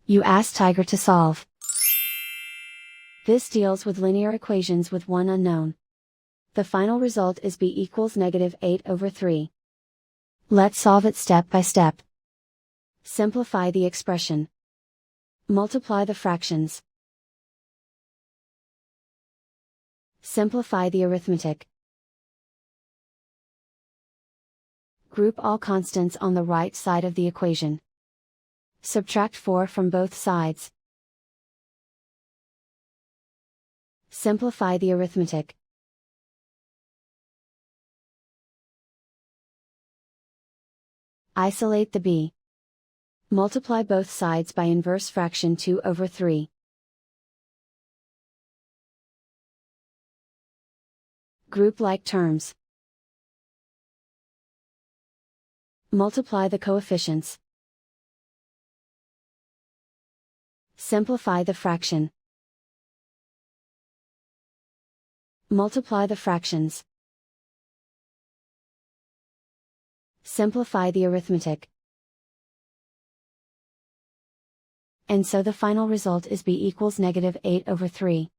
You ask Tiger to solve. This deals with linear equations with one unknown. The final result is b equals -8/3. Let's solve it step by step. Simplify the expression. Multiply the fractions. Simplify the arithmetic. Group all constants on the right side of the equation. Subtract 4 from both sides. Simplify the arithmetic. Isolate the b. Multiply both sides by inverse fraction 2/3. Group like terms. Multiply the coefficients. Simplify the fraction. Multiply the fractions. Simplify the arithmetic. And so the final result is b equals -8/3.